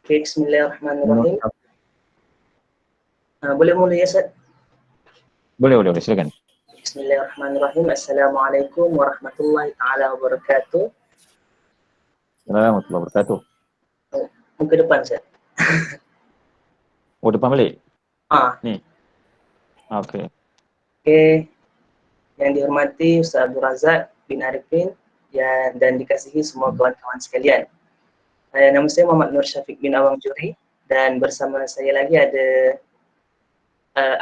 Okay, bismillahirrahmanirrahim. Boleh mula ya, Ustaz? Boleh, silakan. Bismillahirrahmanirrahim. Assalamualaikum warahmatullahi taala wabarakatuh. Assalamualaikum warahmatullahi wabarakatuh. Muka depan, Ustaz. Oh, depan balik? Ah. Ni? Okey. Okay. Yang dihormati Ustaz Abdul Razak bin Arifin dan dikasihi semua kawan-kawan sekalian. Nama saya Muhammad Nur Syafiq bin Awang Juri dan bersama saya lagi ada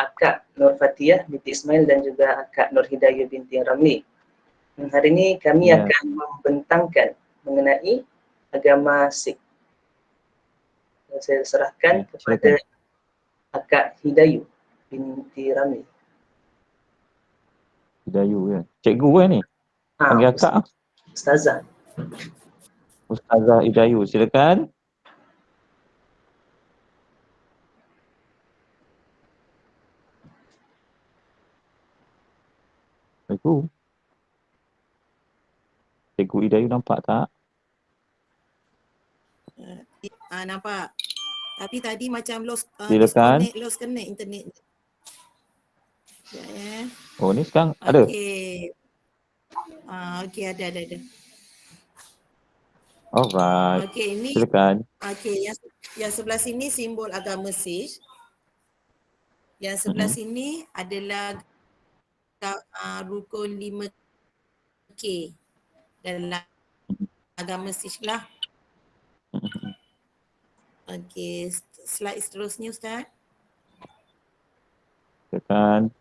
Akak Nur Fatiyah binti Ismail dan juga Akak Nur Hidayah binti Ramli. Hari ini kami akan membentangkan mengenai agama Sikh. Saya serahkan kepada Akak Hidayah binti Ramli. Hidayah ya. Cikgu kan ni? Panggil akak. Ustazah. Ustazah Hidayah, silakan. Assalamualaikum. Cikgu Hidayah nampak tak? Nampak. Tapi tadi macam lost connect internet. Ya. Oh, ni sekarang ada? Okey. Okey, ada. Alright. Okey, ini silakan. Okey, yang sebelah sini simbol agama Sikh. Yang sebelah sini adalah rukun 5K dalam agama Sikh lah. Okey, slide seterusnya Ustaz. Silakan.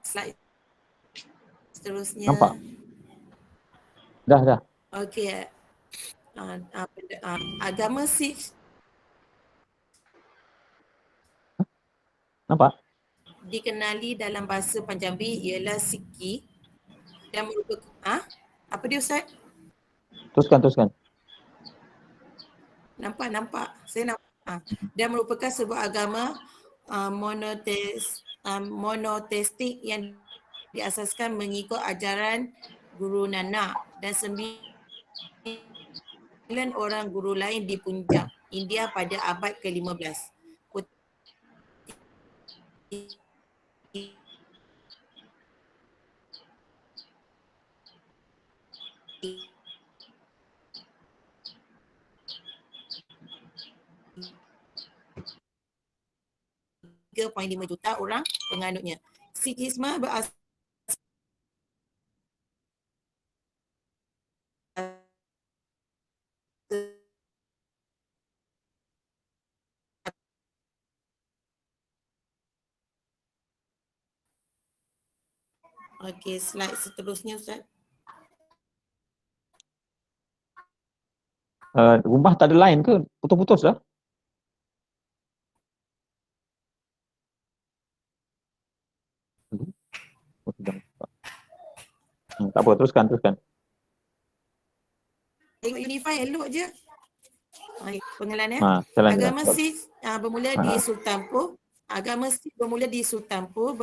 Slide seterusnya. Nampak? Dah. Okey. Agama Sikh Nampak? dikenali dalam bahasa Punjabi ialah Sikhi dan merupakan apa dia Ustaz? Teruskan. Nampak. Saya nampak. Dan merupakan sebuah agama monoteistik yang diasaskan mengikut ajaran Guru Nanak dan 9 orang guru lain di Punjab, India pada abad ke-15. .5 juta orang penganutnya. Sikhisme berasal Okey, slide seterusnya Ustaz. Rumah tak ada line ke? Putus-putus dah? Tak apa, teruskan. Tengok Unify elok je. Pengenalan Jalan. Agama Sikh bermula di Sultanpur. Agama Sikh bermula di Sultanpur,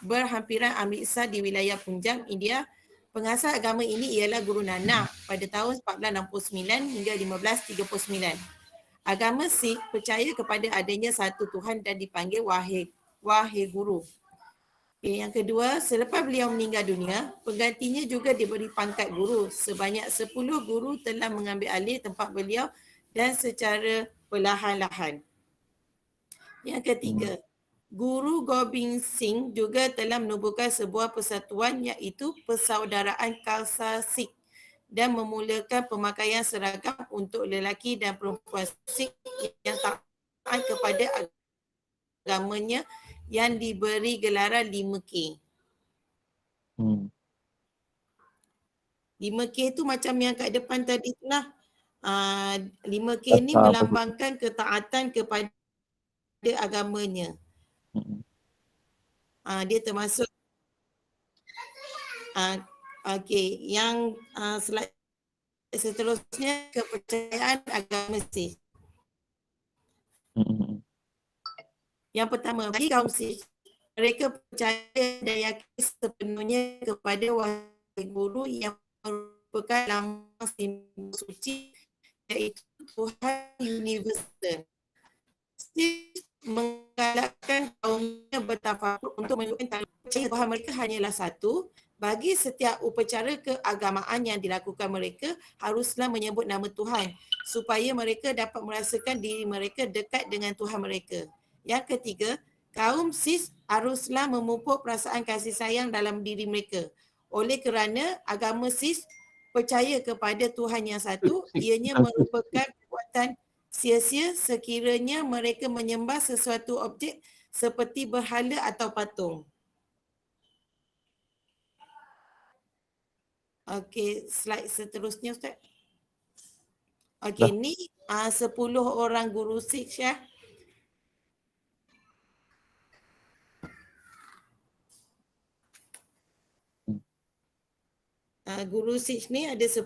berhampiran Amritsar di wilayah Punjab, India. Pengasas agama ini ialah Guru Nanak pada tahun 1469 hingga 1539. Agama Sikh percaya kepada adanya satu Tuhan dan dipanggil Wahai Guru. Yang kedua, selepas beliau meninggal dunia, penggantinya juga diberi pangkat guru. Sebanyak 10 guru telah mengambil alih tempat beliau dan secara perlahan-lahan. Yang ketiga, Guru Gobind Singh juga telah menubuhkan sebuah persatuan iaitu Persaudaraan Khalsa Sikh dan memulakan pemakaian seragam untuk lelaki dan perempuan Sikh yang taat kepada agamanya yang diberi gelaran 5K. 5K tu macam yang kat depan tadi tu lah. 5K ni melambangkan ketaatan kepada agamanya. Dia termasuk okey, yang slide seterusnya kepercayaan agama Sikh. Yang pertama, bagi kaum Sikh, mereka percaya dan yakin sepenuhnya kepada Wahai Guru yang merupakan lambang simbol suci iaitu Tuhan universal. Sikh menggalakkan kaumnya bertafakur untuk menunjukkan Tuhan mereka hanyalah satu. Bagi setiap upacara keagamaan yang dilakukan mereka haruslah menyebut nama Tuhan supaya mereka dapat merasakan diri mereka dekat dengan Tuhan mereka. Yang ketiga, kaum Sikh haruslah memupuk perasaan kasih sayang dalam diri mereka. Oleh kerana agama Sikh percaya kepada Tuhan yang satu, ianya merupakan kekuatan sia-sia sekiranya mereka menyembah sesuatu objek seperti berhala atau patung. Okey, slide seterusnya Ustaz. Okey, ni 10 orang guru Sikh ya. Guru Sikh ni ada 10.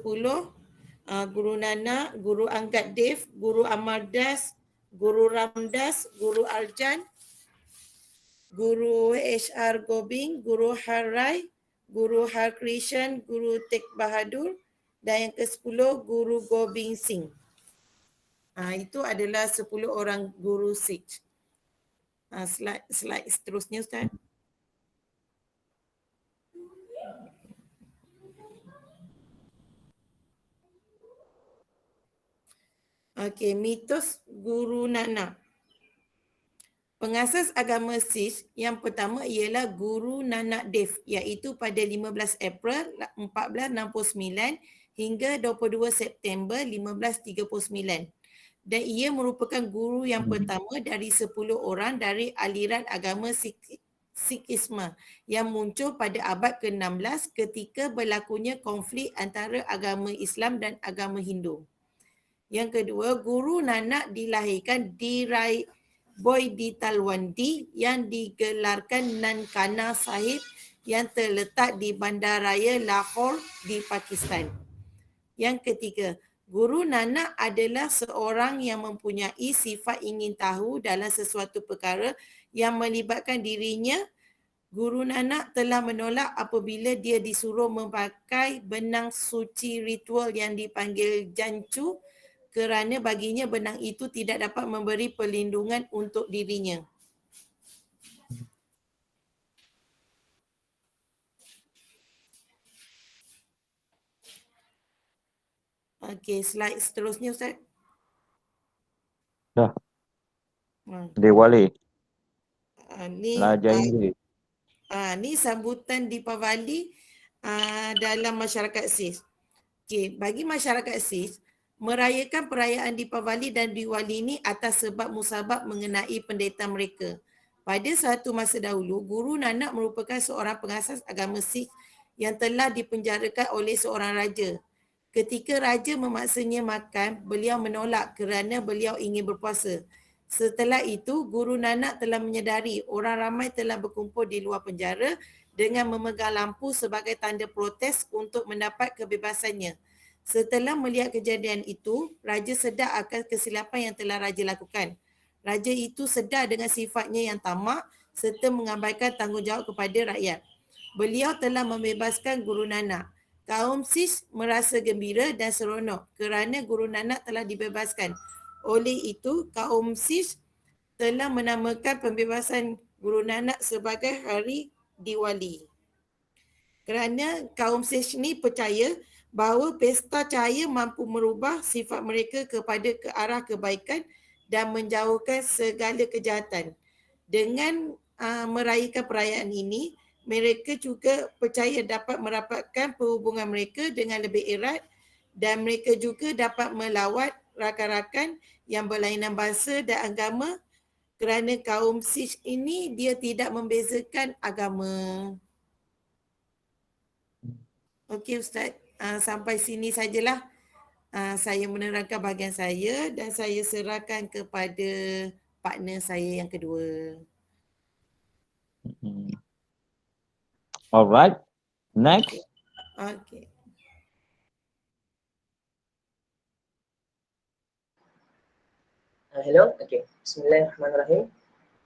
Guru Nanak, Guru Angad Dev, Guru Amar Das, Guru Ramdas, Guru Arjan, Guru HR Gobind, Guru Har Rai, Guru Har Krishan, Guru Tek Bahadur dan yang ke-10 Guru Gobind Singh. Itu adalah 10 orang guru Sikh. Slide seterusnya Ustaz. Okey, mitos Guru Nanak. Pengasas agama Sikh yang pertama ialah Guru Nanak Dev iaitu pada 15 April 1469 hingga 22 September 1539. Dan ia merupakan guru yang pertama dari 10 orang dari aliran agama Sikhisme yang muncul pada abad ke-16 ketika berlakunya konflik antara agama Islam dan agama Hindu. Yang kedua, Guru Nanak dilahirkan di Rai Boy di Talwandi yang digelarkan Nankana Sahib yang terletak di Bandaraya Lahore di Pakistan. Yang ketiga, Guru Nanak adalah seorang yang mempunyai sifat ingin tahu dalam sesuatu perkara yang melibatkan dirinya. Guru Nanak telah menolak apabila dia disuruh memakai benang suci ritual yang dipanggil jancu kerana baginya benang itu tidak dapat memberi perlindungan untuk dirinya. Okey, slide seterusnya Ustaz. Dah. Dewali. Ni Lajar Inggeris. ni sambutan Deepavali dalam masyarakat Sikh. Okey, bagi masyarakat Sikh, merayakan perayaan Deepavali dan Diwali ini atas sebab musabab mengenai pendeta mereka. Pada satu masa dahulu, Guru Nanak merupakan seorang pengasas agama Sikh yang telah dipenjarakan oleh seorang raja. Ketika raja memaksanya makan, beliau menolak kerana beliau ingin berpuasa. Setelah itu, Guru Nanak telah menyedari orang ramai telah berkumpul di luar penjara dengan memegang lampu sebagai tanda protes untuk mendapat kebebasannya. Setelah melihat kejadian itu, raja sedar akan kesilapan yang telah raja lakukan. Raja itu sedar dengan sifatnya yang tamak serta mengabaikan tanggungjawab kepada rakyat. Beliau telah membebaskan Guru Nanak. Kaum Sikh merasa gembira dan seronok kerana Guru Nanak telah dibebaskan. Oleh itu, kaum Sikh telah menamakan pembebasan Guru Nanak sebagai Hari Diwali. Kerana kaum Sikh ni percaya bahawa pesta cahaya mampu merubah sifat mereka kepada ke arah kebaikan dan menjauhkan segala kejahatan. Dengan merayakan perayaan ini, mereka juga percaya dapat merapatkan perhubungan mereka dengan lebih erat dan mereka juga dapat melawat rakan-rakan yang berlainan bahasa dan agama kerana kaum Sikh ini dia tidak membezakan agama. Okey Ustaz, sampai sini sajalah saya menerangkan bahagian saya dan saya serahkan kepada partner saya yang kedua. Alright, next. Okey. Hello, okey. Bismillahirrahmanirrahim.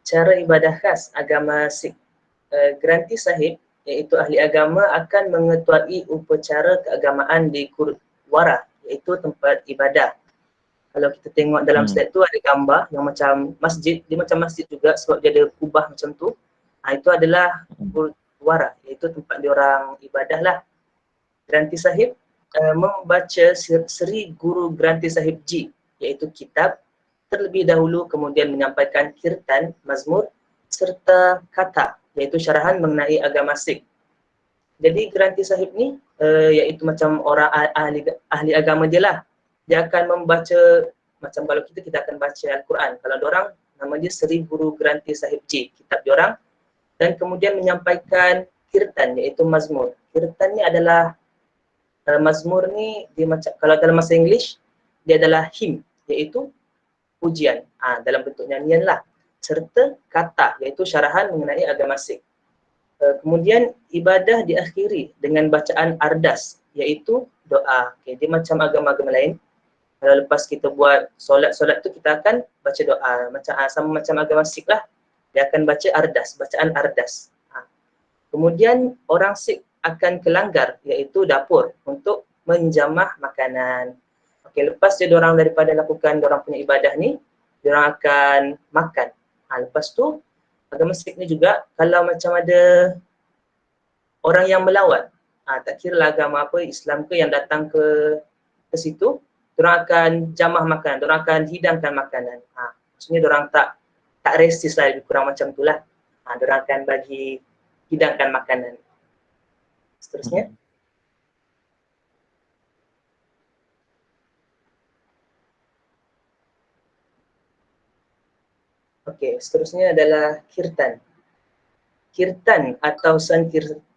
Cara ibadah khas agama Sikh. Granthi Sahib iaitu ahli agama akan mengetuai upacara keagamaan di gurdwara, iaitu tempat ibadah. Kalau kita tengok dalam slide tu ada gambar yang macam masjid, dia macam masjid juga sebab dia ada kubah macam tu. Itu adalah gurdwara, iaitu tempat diorang ibadah lah. Granthi Sahib membaca Seri Guru Granthi Sahib Ji, iaitu kitab terlebih dahulu, kemudian menyampaikan kirtan, mazmur serta kata, iaitu syarahan mengenai agama Sikh. Jadi Granthi Sahib ni iaitu macam orang ahli agama dia lah. Dia akan membaca, macam kalau kita akan baca Al-Quran. Kalau diorang nama dia Seri Guru Granthi Sahib Ji, kitab diorang, dan kemudian menyampaikan kirtan, iaitu mazmur. Kirtan ni adalah mazmur ni dia macam, kalau dalam bahasa English dia adalah hymn, iaitu pujian, dalam bentuk nyanyian lah, serta kata, iaitu syarahan mengenai agama Sikh. Kemudian ibadah diakhiri dengan bacaan ardas, iaitu doa. Dia macam agama-agama lain. Kalau lepas kita buat solat tu kita akan baca doa, sama macam agama Sikh lah. Dia akan baca ardas, bacaan ardas. Kemudian orang Sikh akan ke langgar, iaitu dapur, untuk menjamah makanan. Lepas diorang daripada lakukan diorang punya ibadah ni, diorang akan makan. Lepas tu agama Sikh ni juga, kalau macam ada orang yang melawat, tak kira lah agama apa, Islam ke, yang datang ke situ, diorang akan jamah makanan, diorang akan hidangkan makanan. Maksudnya diorang tak resist lah, lebih kurang macam tu lah. Diorang akan bagi hidangkan makanan. Seterusnya. Seterusnya adalah kirtan. Kirtan atau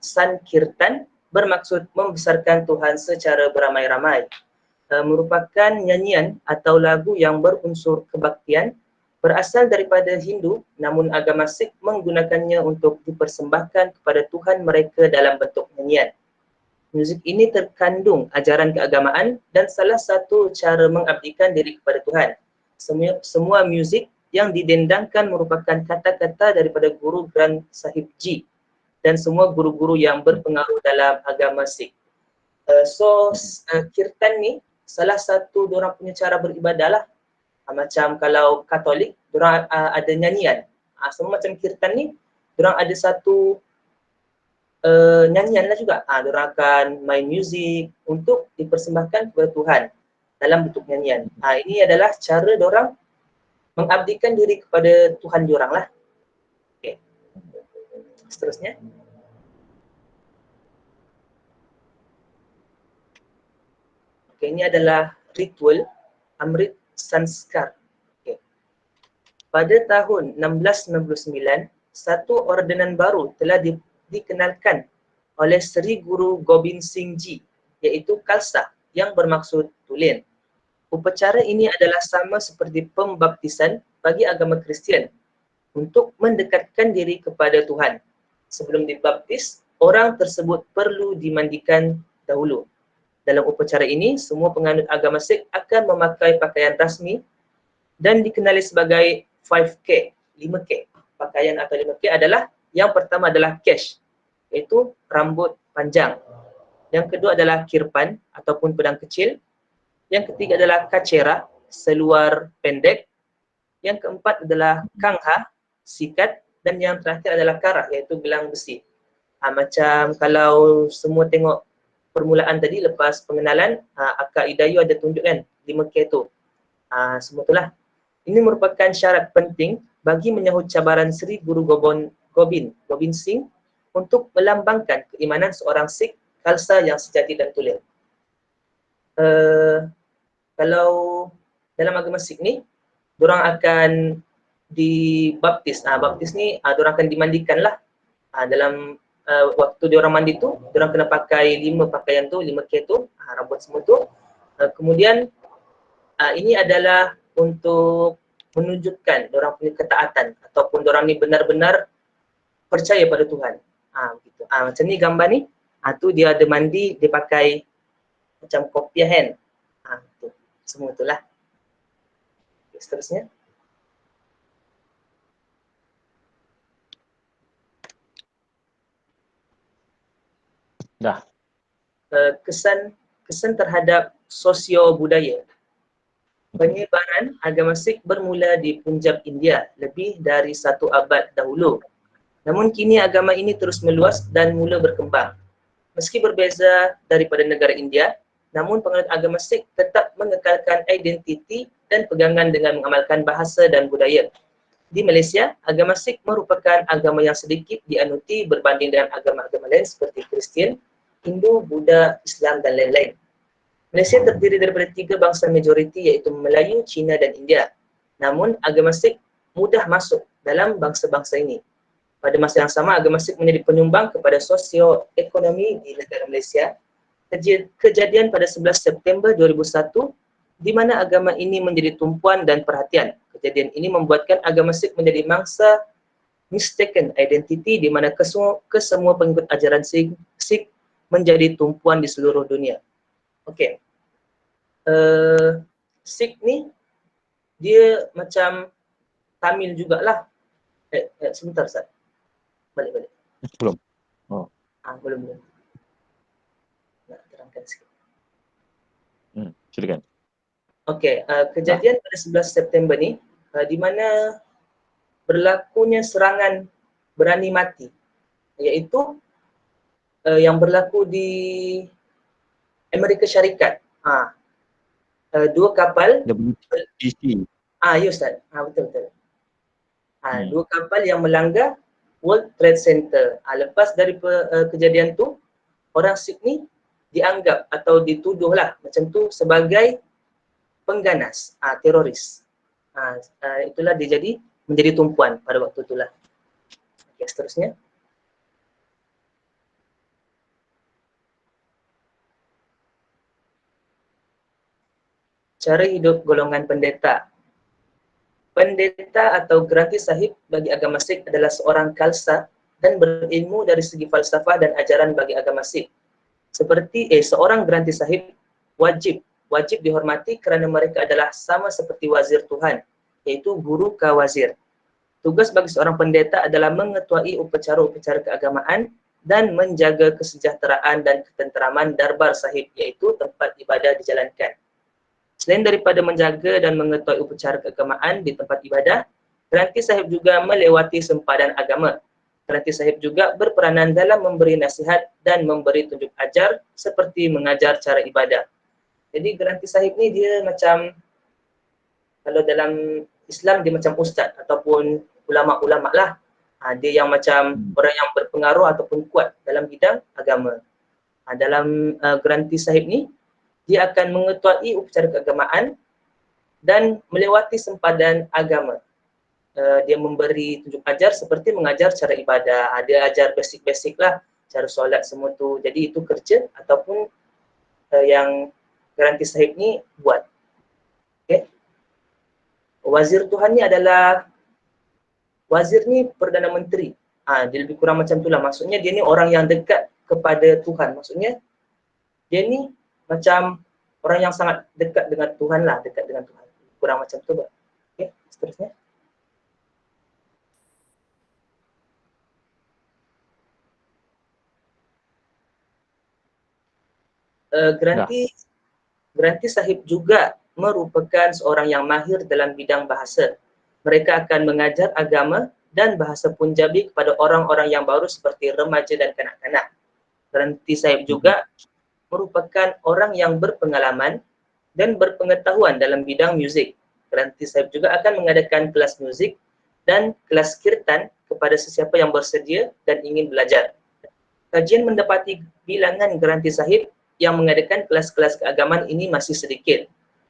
sankirtan bermaksud membesarkan Tuhan secara beramai-ramai. Merupakan nyanyian atau lagu yang berunsur kebaktian, berasal daripada Hindu, namun agama Sikh menggunakannya untuk dipersembahkan kepada Tuhan mereka dalam bentuk nyanyian. Muzik ini terkandung ajaran keagamaan dan salah satu cara mengabdikan diri kepada Tuhan. Semua muzik yang didendangkan merupakan kata-kata daripada Guru Granth Sahib Ji dan semua guru-guru yang berpengaruh dalam agama Sikh. Kirtan ni salah satu diorang punya cara beribadah lah. Macam kalau Katolik, diorang ada nyanyian. Semua macam kirtan ni, diorang ada satu nyanyian lah juga. Diorang akan main muzik untuk dipersembahkan kepada Tuhan dalam bentuk nyanyian. Ini adalah cara diorang mengabdikan diri kepada Tuhan diorang lah. Seterusnya. Ini adalah ritual Amrit Sanskar. Pada tahun 1699, satu ordenan baru telah dikenalkan oleh Seri Guru Gobind Singh Ji, iaitu Khalsa, yang bermaksud tulen. Upacara ini adalah sama seperti pembaptisan bagi agama Kristian untuk mendekatkan diri kepada Tuhan. Sebelum dibaptis, orang tersebut perlu dimandikan dahulu. Dalam upacara ini, semua penganut agama Sikh akan memakai pakaian rasmi dan dikenali sebagai 5K, 5K. Pakaian atau 5K adalah, yang pertama adalah kesh, iaitu rambut panjang. Yang kedua adalah kirpan ataupun pedang kecil. Yang ketiga adalah kacera, seluar pendek. Yang keempat adalah kangha, sikat. Dan yang terakhir adalah kara, iaitu gelang besi. Macam kalau semua tengok permulaan tadi, lepas pengenalan, Akak Idayu ada tunjuk kan 5K tu. Semua itulah. Ini merupakan syarat penting bagi menyahut cabaran Seri Guru Gobind Singh untuk melambangkan keimanan seorang Sikh Khalsa yang sejati dan tulen. Kalau dalam agama Sikh ni, diorang akan dibaptis. Baptis ni, diorang akan dimandikan lah. Dalam waktu diorang mandi tu, diorang kena pakai 5 pakaian tu, 5K tu, rambut semua tu. Kemudian, ini adalah untuk menunjukkan diorang punya ketaatan ataupun diorang ni benar-benar percaya pada Tuhan. Begitu. Macam ni gambar ni, tu dia ada mandi, dia pakai macam kopiah kan. Tu. Semua itulah. Seterusnya. Dah. Kesan terhadap sosio budaya. Penyebaran agama Sikh bermula di Punjab, India lebih dari 1 abad dahulu. Namun kini agama ini terus meluas dan mula berkembang. Meski berbeza daripada negara India, namun penganut agama Sikh tetap mengekalkan identiti dan pegangan dengan mengamalkan bahasa dan budaya. Di Malaysia, agama Sikh merupakan agama yang sedikit dianuti berbanding dengan agama-agama lain seperti Kristian, Hindu, Buddha, Islam dan lain-lain. Malaysia terdiri daripada 3 bangsa majoriti iaitu Melayu, Cina dan India. Namun agama Sikh mudah masuk dalam bangsa-bangsa ini. Pada masa yang sama, agama Sikh menjadi penyumbang kepada sosio-ekonomi di negara Malaysia. Kejadian pada 11 September 2001 di mana agama ini menjadi tumpuan dan perhatian. Kejadian ini membuatkan agama Sikh menjadi mangsa mistaken identity di mana kesemua pengikut ajaran Sikh menjadi tumpuan di seluruh dunia. Okey. Sikh ni dia macam Tamil jugalah. Sebentar Ustaz. Balik. Belum. Oh. Belum. Nak terangkan sikit. Silakan. Okey, kejadian pada 11 September ni di mana berlakunya serangan berani mati, iaitu yang berlaku di Amerika Syarikat. 2 kapal DC. ya Ustaz. Betul. 2 kapal yang melanggar World Trade Center. Lepas dari kejadian tu, orang Sikh ni dianggap atau dituduhlah macam tu sebagai pengganas, teroris. Itulah dia menjadi tumpuan pada waktu itulah. Okey, seterusnya. Cara hidup golongan pendeta. Pendeta atau Granthi Sahib bagi agama Sikh adalah seorang khalsa dan berilmu dari segi falsafah dan ajaran bagi agama Sikh. Seorang Granthi Sahib wajib dihormati kerana mereka adalah sama seperti wazir Tuhan, iaitu guru kawazir. Tugas bagi seorang pendeta adalah mengetuai upacara-upacara keagamaan dan menjaga kesejahteraan dan ketenteraman darbar sahib, iaitu tempat ibadah dijalankan. Selain daripada menjaga dan mengetuai upacara keagamaan di tempat ibadah, Granthi Sahib juga melewati sempadan agama. Granthi Sahib juga berperanan dalam memberi nasihat dan memberi tunjuk ajar seperti mengajar cara ibadah. Jadi Granthi Sahib ni dia macam, kalau dalam Islam dia macam ustaz ataupun ulama-ulama lah. Dia yang macam orang yang berpengaruh ataupun kuat dalam bidang agama. Dalam Granthi Sahib ni, dia akan mengetuai upacara keagamaan dan melewati sempadan agama. Dia memberi tunjuk ajar seperti mengajar cara ibadah. Dia ajar basic-basic lah, cara solat semua tu. Jadi itu kerja ataupun yang Granthi Sahib ni buat. Okay. Wazir Tuhan ni adalah, wazir ni Perdana Menteri. Dia lebih kurang macam itulah. Maksudnya dia ni orang yang dekat kepada Tuhan. Maksudnya dia ni macam orang yang sangat dekat dengan Tuhan lah, dekat dengan Tuhan. Kurang macam tu. Okey, seterusnya. Granthi Sahib juga merupakan seorang yang mahir dalam bidang bahasa. Mereka akan mengajar agama dan bahasa Punjabi kepada orang-orang yang baru seperti remaja dan kanak-kanak. Granthi Sahib juga merupakan orang yang berpengalaman dan berpengetahuan dalam bidang muzik. Granthi Sahib juga akan mengadakan kelas muzik dan kelas kirtan kepada sesiapa yang bersedia dan ingin belajar. Kajian mendapati bilangan Granthi Sahib yang mengadakan kelas-kelas keagamaan ini masih sedikit.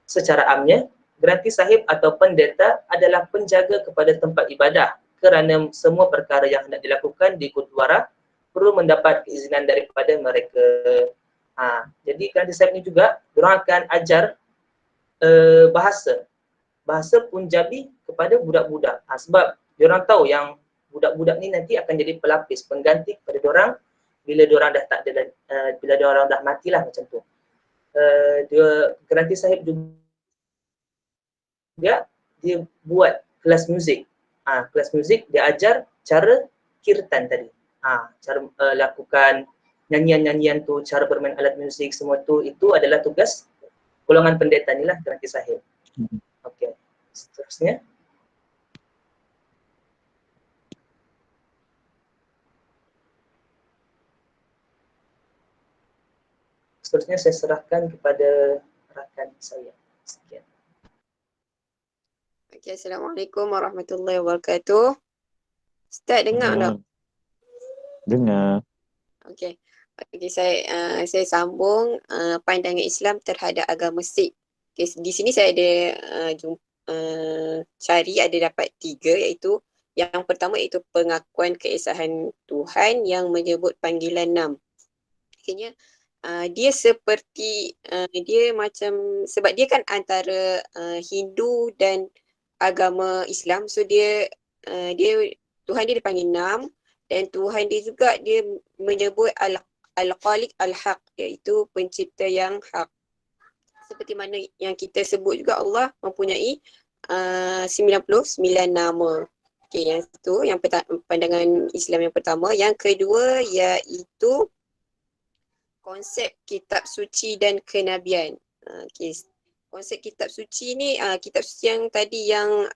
Secara amnya, Granthi Sahib atau pendeta adalah penjaga kepada tempat ibadah kerana semua perkara yang hendak dilakukan di Gurdwara perlu mendapat keizinan daripada mereka. Jadi Granthi Sahib ni juga diorang akan ajar bahasa Punjabi kepada budak-budak. Sebab diorang tahu yang budak-budak ni nanti akan jadi pelapis, pengganti kepada diorang bila diorang dah tak ada, bila diorang dah matilah macam tu. Granthi Sahib juga dia buat kelas muzik. Kelas muzik dia ajar cara kirtan tadi. Cara lakukan nyanyian-nyanyian tu, cara bermain alat muzik semua tu, itu adalah tugas golongan pendeta ni lah, Tuan Haji Sahil. Okey, seterusnya. Seterusnya saya serahkan kepada rakan saya. Sekian. Okay, Assalamualaikum warahmatullahi wabarakatuh. Ustaz dengar tak? Dengar. Okey. Okey, saya sambung pandangan Islam terhadap agama Sikh. Okay, di sini saya ada cari ada dapat 3, iaitu yang pertama iaitu pengakuan keesahan Tuhan yang menyebut panggilan nam. Akhirnya dia seperti dia macam, sebab dia kan antara Hindu dan agama Islam, so dia Tuhan dia dipanggil nam, dan Tuhan dia juga dia menyebut Al-Khaliq Al-Haq, iaitu pencipta yang hak. Seperti mana yang kita sebut juga Allah mempunyai 99 nama. Okey, yang itu yang pandangan Islam yang pertama. Yang kedua iaitu konsep kitab suci dan kenabian. Okay. Konsep kitab suci ni, kitab suci yang tadi yang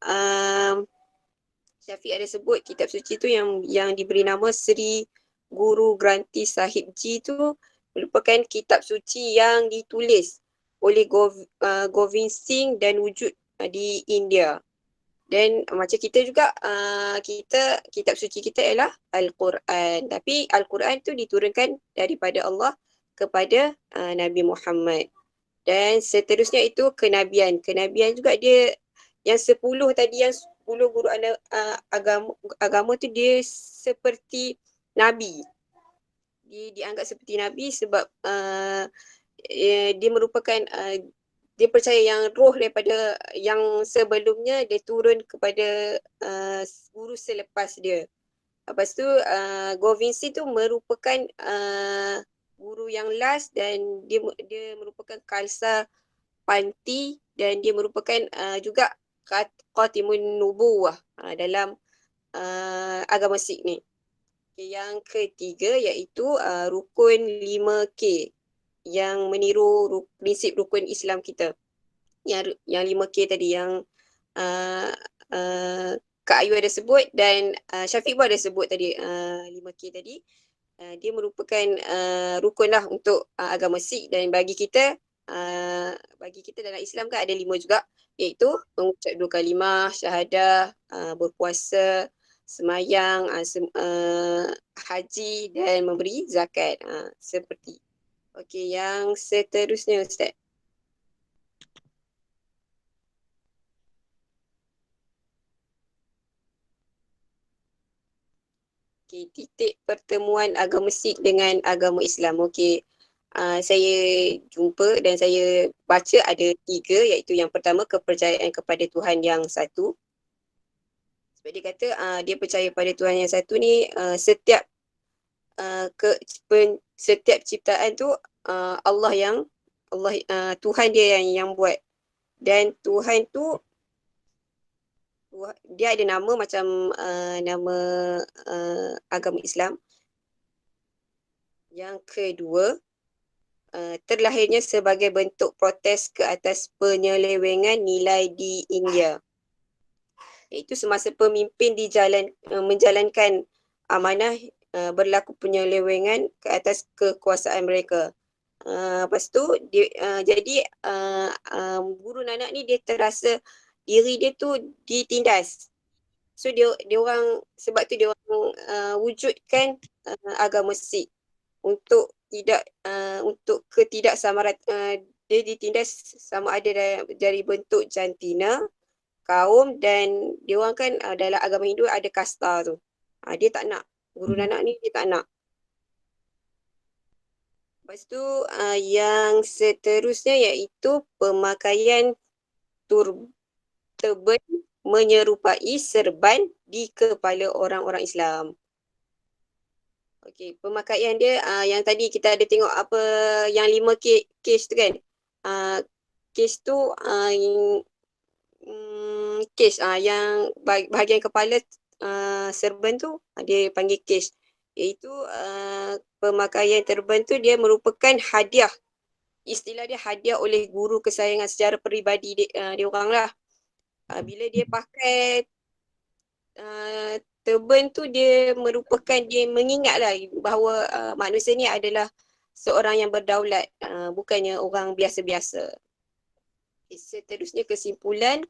Syafiq ada sebut, kitab suci tu yang diberi nama Sri Guru Granthi Sahib Ji tu merupakan kitab suci yang ditulis oleh Govind Singh dan wujud di India. Dan macam kita juga, kitab suci kita ialah Al-Quran. Tapi Al-Quran tu diturunkan daripada Allah kepada Nabi Muhammad. Dan seterusnya itu kenabian. Kenabian juga dia yang 10 tadi, yang 10 guru agama tu dia seperti Nabi. Dia dianggap seperti Nabi sebab dia merupakan dia percaya yang roh daripada yang sebelumnya dia turun kepada guru selepas dia. Lepas tu Govind Singh tu merupakan guru yang last, dan dia merupakan Khalsa Panthi, dan dia merupakan juga Khatimun Nubuwah dalam agama Sikh ni. Yang ketiga iaitu rukun 5K yang meniru prinsip rukun Islam kita. Yang 5K tadi yang Kak Ayu ada sebut, dan Syafiq pun ada sebut tadi 5K tadi. Dia merupakan rukun lah untuk agama Sikh, dan bagi kita dalam Islam kan ada 5 juga, iaitu mengucap 2 kalimah syahadah, berpuasa, semayang, haji dan memberi zakat. Seperti. Okey, yang seterusnya Ustaz. Okay, titik pertemuan agama Sikh dengan agama Islam. Okey, saya jumpa dan saya baca ada 3, iaitu yang pertama kepercayaan kepada Tuhan yang satu. Sebab dia kata dia percaya pada Tuhan yang satu ni, setiap ciptaan tu Tuhan dia yang buat, dan Tuhan tu dia ada nama macam nama agama Islam. Yang kedua, terlahirnya sebagai bentuk protes ke atas penyelewengan nilai di India. Iaitu semasa pemimpin menjalankan amanah, berlaku penyelewengan ke atas kekuasaan mereka. Lepas tu jadi Guru Nanak ni dia terasa diri dia tu ditindas. So dia orang, sebab tu dia orang wujudkan agama Sikh untuk untuk ketidaksamaran. Dia ditindas sama ada dari bentuk jantina, kaum, dan dia orang kan dalam agama Hindu ada kasta tu. Dia tak nak. Guru Nanak ni dia tak nak. Lepas tu yang seterusnya iaitu pemakaian turban menyerupai serban di kepala orang-orang Islam. Okey, pemakaian dia yang tadi kita ada tengok apa yang 5 case tu kan. Case tu case yang bahagian kepala serban tu dia panggil case. iaitu pemakaian turban tu dia merupakan hadiah. Istilah dia hadiah oleh guru kesayangan secara peribadi dia orang lah. Bila dia pakai turban tu, dia merupakan, dia mengingatlah bahawa manusia ni adalah seorang yang berdaulat, bukannya orang biasa-biasa. Seterusnya kesimpulan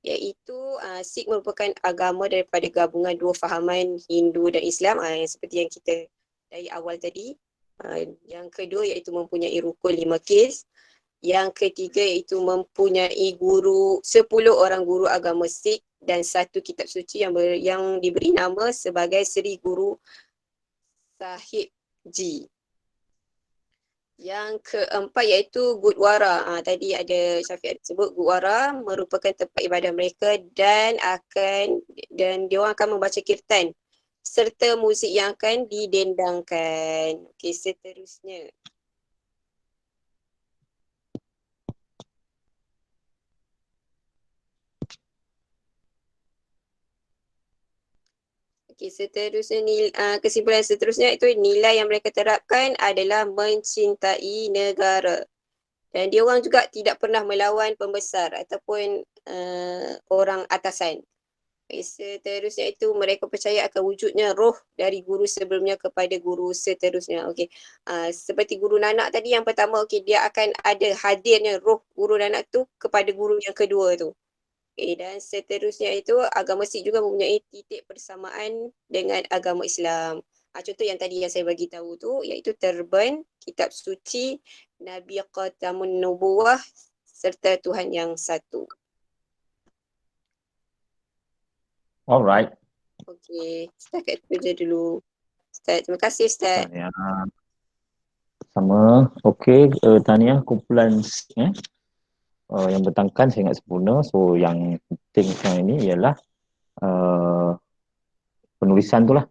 iaitu Sikh merupakan agama daripada gabungan dua fahaman Hindu dan Islam, yang seperti yang kita dari awal tadi. Yang kedua iaitu mempunyai rukun 5 kes. Yang ketiga iaitu mempunyai 10 orang guru agama Sikh dan satu kitab suci yang diberi nama sebagai Seri Guru Sahib Ji. Yang keempat iaitu Gurdwara. Tadi ada Syafiq ada sebut Gurdwara merupakan tempat ibadah mereka dan diorang akan membaca kirtan serta muzik yang akan didendangkan. Okey, seterusnya. Okey, seterusnya kesimpulan seterusnya itu nilai yang mereka terapkan adalah mencintai negara. Dan dia orang juga tidak pernah melawan pembesar ataupun orang atasan. Okay, seterusnya itu mereka percaya akan wujudnya roh dari guru sebelumnya kepada guru seterusnya. Okey. Seperti guru Nanak tadi yang pertama, okey, dia akan ada hadirnya roh guru Nanak tu kepada guru yang kedua tu. Okay, dan seterusnya itu agama Sikh juga mempunyai titik persamaan dengan agama Islam. Contoh yang tadi yang saya bagi tahu tu iaitu turban, kitab suci, Nabi Khatamun Nubuwah serta Tuhan yang satu. Alright. Okey, setakat itu je dulu. Ustaz, terima kasih Ustaz. Tahniah. Sama. Okey, tahniah kumpulan yang bertangkan sangat sempurna. So yang penting sekarang ini ialah penulisan tu lah.